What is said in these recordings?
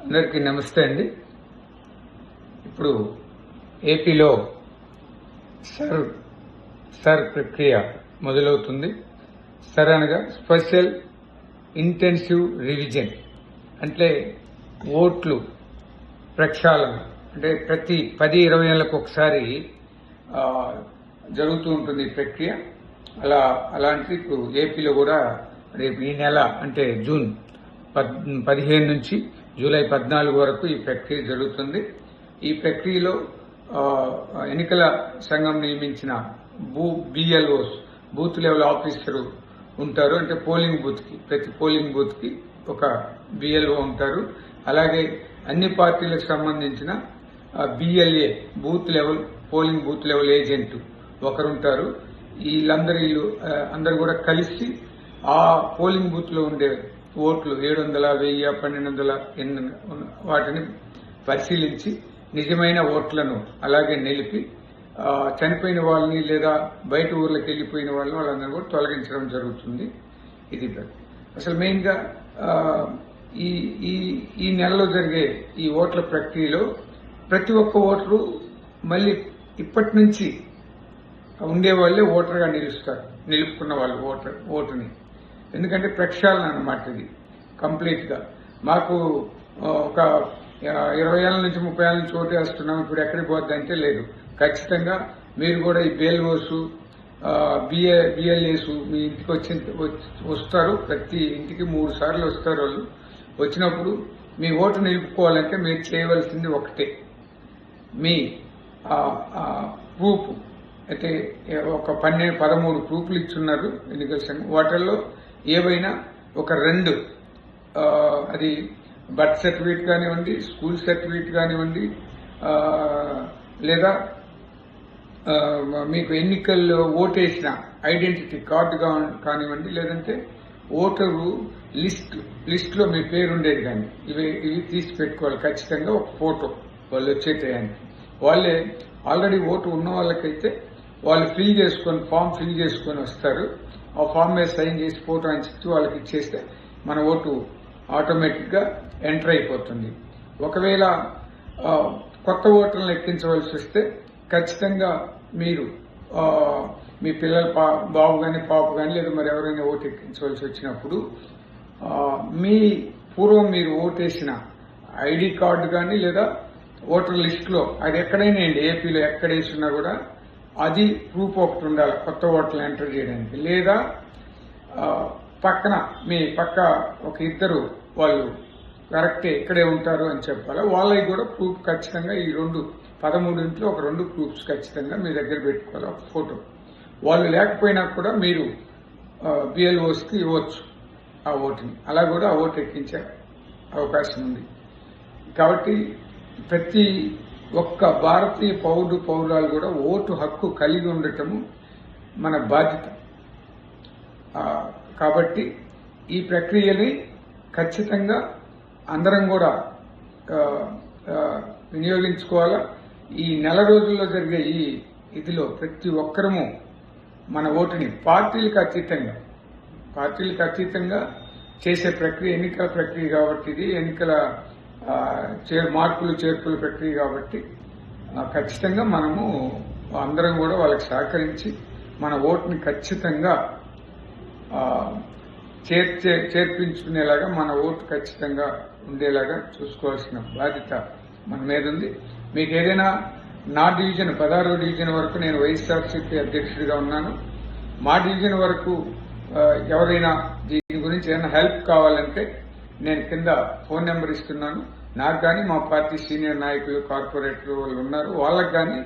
అందరికీ నమస్తే అండి. ఇప్పుడు ఏపీలో సర్ ప్రక్రియ మొదలవుతుంది. సర్ అనగా స్పెషల్ ఇంటెన్సివ్ రివిజన్ అంటే ఓట్లు ప్రక్షాళన, అంటే ప్రతి 10-20 ఏళ్లకు ఒకసారి జరుగుతూ ఉంటుంది ఈ ప్రక్రియ. అలాంటి ఇప్పుడు ఏపీలో కూడా రేపు ఈ నెల అంటే జూన్ 15 నుంచి జూలై 14 వరకు ఈ ప్రక్రియ జరుగుతుంది. ఈ ప్రక్రియలో ఎన్నికల సంఘం నియమించిన బిఎల్ఓస్, బూత్ లెవెల్ ఆఫీసరు ఉంటారు. అంటే ప్రతి పోలింగ్ బూత్ కి ఒక బిఎల్ఓ ఉంటారు. అలాగే అన్ని పార్టీలకు సంబంధించిన BLA, polling booth level agent ఒకరుంటారు. అందరూ కూడా కలిసి ఆ పోలింగ్ బూత్ లో ఉండే ఓట్లు 700, 1000, 1200 వాటిని పరిశీలించి నిజమైన ఓట్లను అలాగే నిలిపి చనిపోయిన వాళ్ళని లేదా బయట ఊర్లకు వెళ్లిపోయిన వాళ్ళందరూ కూడా తొలగించడం జరుగుతుంది. ఇది అసలు మెయిన్ గా ఈ నెలలో జరిగే ఈ ఓట్ల ప్రక్రియలో ప్రతి ఒక్క ఓటరు మళ్ళీ ఇప్పటి నుంచి ఉండేవాళ్లే ఓటర్గా నిలుపుకున్న వాళ్ళు ఓటుని. ఎందుకంటే ప్రక్షాళన అన్నమాట ఇది కంప్లీట్ గా. మాకు ఒక 20 ఏళ్ల నుంచి 30 ఏళ్ల నుంచి ఓటు వేస్తున్నాం, ఇప్పుడు ఎక్కడికి పోద్దంటే లేదు. ఖచ్చితంగా మీరు కూడా ఈ బిఎల్ఓస్, బిఎల్ఏస్ మీ ఇంటికి వస్తారు. ప్రతి ఇంటికి 3 సార్లు వస్తారు. వాళ్ళు వచ్చినప్పుడు మీ ఓటు నిలుపుకోవాలంటే మీరు చేయవలసింది ఒకటే, మీ ప్రూఫ్. అయితే ఒక 13 ప్రూఫ్లు ఇచ్చున్నారు ఎన్నికల సంఘం. వాటిల్లో ఏవైనా ఒక 2, అది బర్త్ సర్టిఫికేట్ కానివ్వండి, స్కూల్ సర్టిఫికేట్ కానివ్వండి, లేదా మీకు ఎన్నికల్లో ఓటేసిన ఐడెంటిటీ కార్డు కానివ్వండి, లేదంటే ఓటరు లిస్ట్ లో మీ పేరు ఉండేది కానీ ఇవి తీసి పెట్టుకోవాలి ఖచ్చితంగా. ఒక ఫోటో వాళ్ళు వచ్చే టయానికి. వాళ్ళే ఆల్రెడీ ఓటు ఉన్న వాళ్ళకైతే వాళ్ళు ఫామ్ ఫిల్ చేసుకొని వస్తారు. ఆ ఫామ్ మీద సైన్ చేసి ఫోటో అంచి వాళ్ళకి ఇచ్చేస్తే మన ఓటు ఆటోమేటిక్ గా ఎంటర్ అయిపోతుంది. ఒకవేళ కొత్త ఓటర్లను ఎక్కించవలసి వస్తే ఖచ్చితంగా మీరు మీ పిల్లల బాబు కానీ పాప కానీ లేదా మరి ఎవరైనా ఓటు ఎక్కించవలసి వచ్చినప్పుడు మీ పూర్వం మీరు ఓటేసిన ఐడి కార్డు కానీ లేదా ఓటర్ లిస్ట్ లో అది ఎక్కడైనా ఏపీలో ఎక్కడ వేసినా కూడా అది ప్రూఫ్ ఒకటి ఉండాలి కొత్త ఓటర్లు ఎంటర్ చేయడానికి. లేదా మీ పక్క ఒక 2 వాళ్ళు కరెక్టే ఇక్కడే ఉంటారు అని చెప్పాలి. వాళ్ళకి కూడా ప్రూఫ్ ఖచ్చితంగా ఈ 13 ఇంట్లో ఒక 2 ప్రూఫ్స్ ఖచ్చితంగా మీ దగ్గర పెట్టుకోవాలి. ఒక ఫోటో. వాళ్ళు లేకపోయినా కూడా మీరు బిఎల్ఓస్ కి ఇవ్వచ్చు ఆ ఓటుని. అలా కూడా ఆ ఓటు ఎక్కించే అవకాశం ఉంది. కాబట్టి ప్రతి ఒక్క భారతీయ పౌరాలు కూడా ఓటు హక్కు కలిగి ఉండటము మన బాధ్యత. కాబట్టి ఈ ప్రక్రియని ఖచ్చితంగా అందరం కూడా వినియోగించుకోవాలా. ఈ నెల రోజుల్లో జరిగే ఇదిలో ప్రతి ఒక్కరము మన ఓటుని పార్టీలకు అతీతంగా చేసే ప్రక్రియ ఎన్నికల ప్రక్రియ కాబట్టి, ఇది ఎన్నికల మార్పులు చేర్పుల ప్రక్రియ కాబట్టి ఖచ్చితంగా మనము అందరం కూడా వాళ్ళకి సహకరించి మన ఓటుని ఖచ్చితంగా చేర్పించుకునేలాగా మన ఓటు ఖచ్చితంగా ఉండేలాగా చూసుకోవాల్సిన బాధ్యత మన మీద ఉంది. మీకు ఏదైనా నా డివిజన్ 16వ డివిజన్ వరకు నేను వైఎస్ఆర్సీపీ అధ్యక్షుడిగా ఉన్నాను. మా డివిజన్ వరకు ఎవరైనా దీని గురించి ఏదైనా హెల్ప్ కావాలంటే నేను కింద ఫోన్ నెంబర్ ఇస్తున్నాను. నాకు కానీ మా పార్టీ సీనియర్ నాయకులు, కార్పొరేటర్ వాళ్ళు ఉన్నారు. వాళ్ళకి కానీ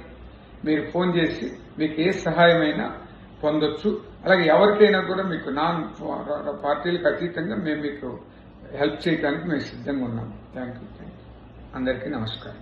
మీరు ఫోన్ చేసి మీకు ఏ సహాయమైనా పొందొచ్చు. అలాగే ఎవరికైనా కూడా మీకు పార్టీలకు అతీతంగా మేము మీకు హెల్ప్ చేయడానికి మేము సిద్ధంగా ఉన్నాము. Thank you. అందరికీ నమస్కారం.